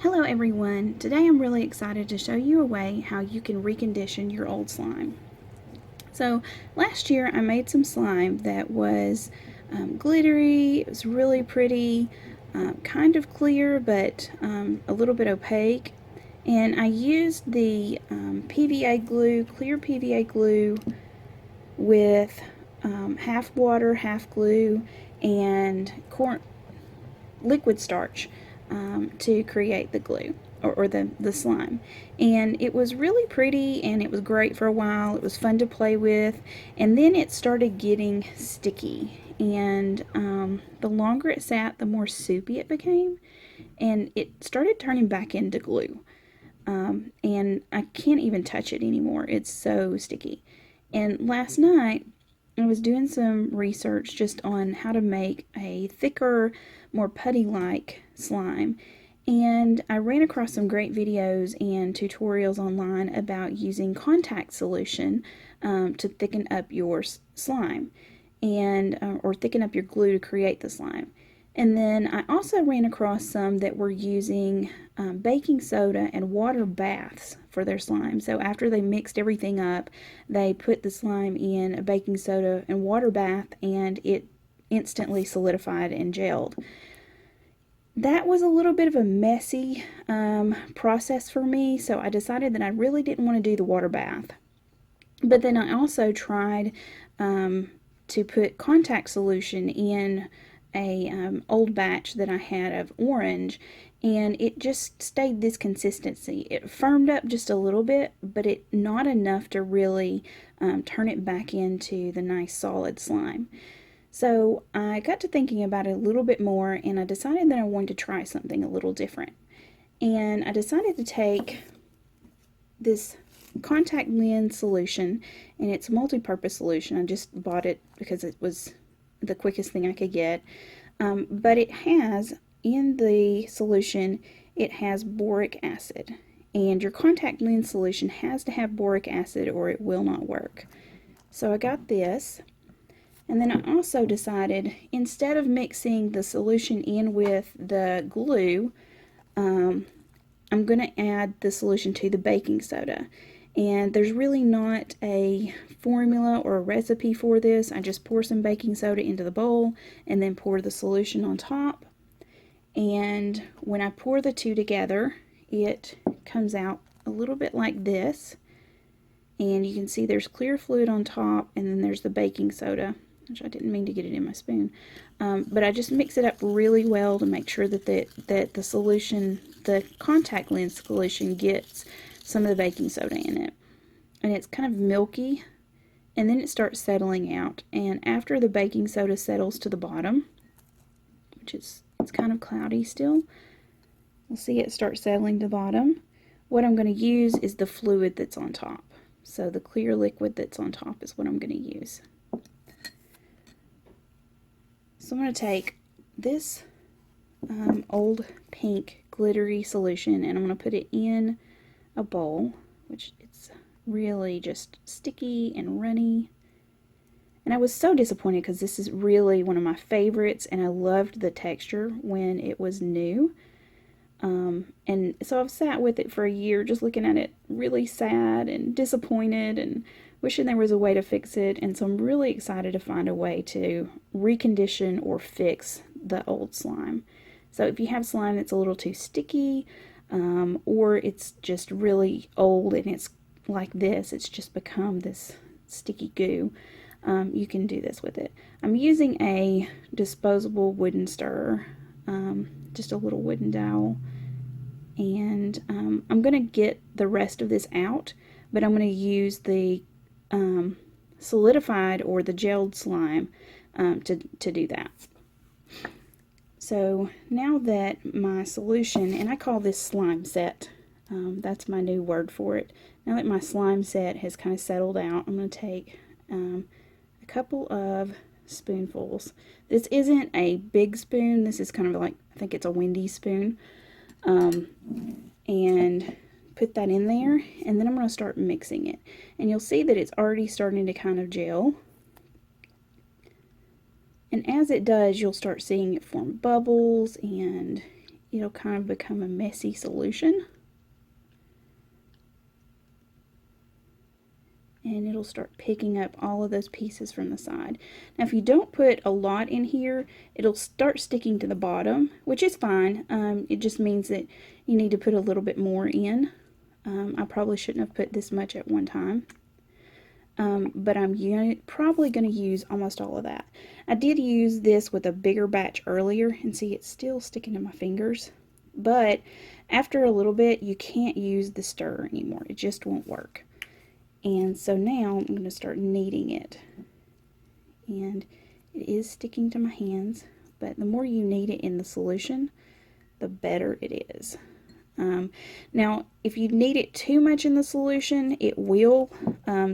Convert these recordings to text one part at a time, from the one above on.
Hello everyone! Today I'm really excited to show you a way how you can recondition your old slime. So last year I made some slime that was glittery, it was really pretty, kind of clear but a little bit opaque, and I used the PVA glue, clear PVA glue with half water, half glue, and liquid starch to create the glue or the slime. And it was really pretty and it was great for a while. It was fun to play with, and then it started getting sticky, and the longer it sat, the more soupy it became, and it started turning back into glue. And I can't even touch it anymore. It's so sticky. And last night I was doing some research just on how to make a thicker, more putty-like slime, and I ran across some great videos and tutorials online about using contact solution to thicken up your slime, and or thicken up your glue to create the slime. And then I also ran across some that were using baking soda and water baths for their slime. So after they mixed everything up, they put the slime in a baking soda and water bath, and it instantly solidified and gelled. That was a little bit of a messy process for me, so I decided that I really didn't want to do the water bath. But then I also tried to put contact solution in a old batch that I had of orange, and it just stayed this consistency. It firmed up just a little bit, but it not enough to really turn it back into the nice solid slime. So I got to thinking about it a little bit more, and I decided that I wanted to try something a little different. And I decided to take this contact lens solution, and it's a multi-purpose solution. I just bought it because it was the quickest thing I could get. But it has, in the solution, it has boric acid. And your contact lens solution has to have boric acid or it will not work. So I got this. And then I also decided, instead of mixing the solution in with the glue, I'm going to add the solution to the baking soda. And there's really not a formula or a recipe for this. I just pour some baking soda into the bowl and then pour the solution on top. And when I pour the two together, it comes out a little bit like this. And you can see there's clear fluid on top, and then there's the baking soda, which I didn't mean to get it in my spoon. But I just mix it up really well to make sure that the solution, the contact lens solution, gets some of the baking soda in it. And it's kind of milky, and then it starts settling out. And after the baking soda settles to the bottom, which it's kind of cloudy still, we'll see it start settling to the bottom. What I'm going to use is the fluid that's on top. So the clear liquid that's on top is what I'm going to use. So I'm going to take this old pink glittery solution, and I'm going to put it in a bowl, which it's really just sticky and runny. And I was so disappointed because this is really one of my favorites, and I loved the texture when it was new. And so I've sat with it for a year just looking at it, really sad and disappointed and wishing there was a way to fix it. And so I'm really excited to find a way to recondition or fix the old slime. So if you have slime that's a little too sticky, or it's just really old and it's like this, it's just become this sticky goo, you can do this with it. I'm using a disposable wooden stirrer, just a little wooden dowel, and I'm going to get the rest of this out, but I'm going to use the solidified or the gelled slime to do that. So now that my solution, and I call this slime set, that's my new word for it. Now that my slime set has kind of settled out, I'm going to take a couple of spoonfuls. This isn't a big spoon, this is kind of like, I think it's a windy spoon, and put that in there, and then I'm going to start mixing it. And you'll see that it's already starting to kind of gel. And as it does, you'll start seeing it form bubbles, and it'll kind of become a messy solution. And it'll start picking up all of those pieces from the side. Now if you don't put a lot in here, it'll start sticking to the bottom, which is fine. It just means that you need to put a little bit more in. I probably shouldn't have put this much at one time. But I'm probably going to use almost all of that. I did use this with a bigger batch earlier, and see, it's still sticking to my fingers. But after a little bit, you can't use the stir anymore. It just won't work. And so now I'm going to start kneading it. And it is sticking to my hands, but the more you knead it in the solution, the better it is. Now, if you knead it too much in the solution, it will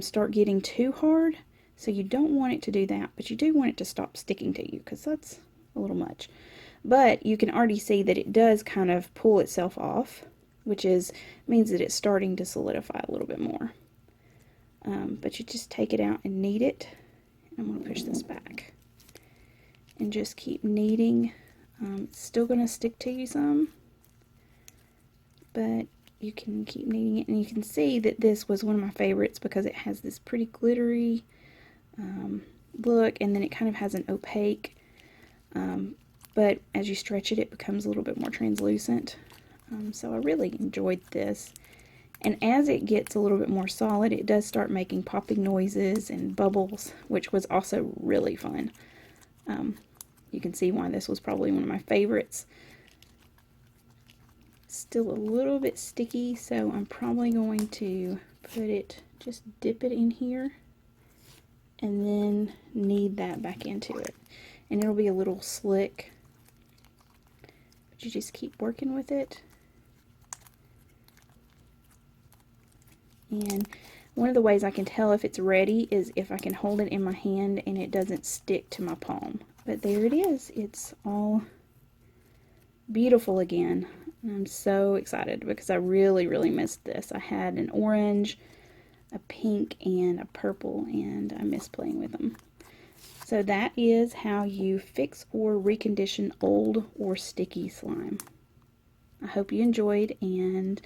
start getting too hard. So you don't want it to do that, but you do want it to stop sticking to you, because that's a little much. But you can already see that it does kind of pull itself off, which means that it's starting to solidify a little bit more. But you just take it out and knead it. I'm going to push this back and just keep kneading. It's still going to stick to you some, but you can keep kneading it, and you can see that this was one of my favorites because it has this pretty glittery look, and then it kind of has an opaque, but as you stretch it, it becomes a little bit more translucent. So I really enjoyed this. And as it gets a little bit more solid, it does start making popping noises and bubbles, which was also really fun. You can see why this was probably one of my favorites. Still a little bit sticky, so I'm probably going to just dip it in here, and then knead that back into it. And it'll be a little slick, but you just keep working with it. And one of the ways I can tell if it's ready is if I can hold it in my hand and it doesn't stick to my palm. But there it is. It's all beautiful again. I'm so excited because I really, really missed this. I had an orange, a pink, and a purple, and I miss playing with them. So that is how you fix or recondition old or sticky slime. I hope you enjoyed, and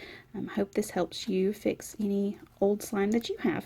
hope this helps you fix any old slime that you have.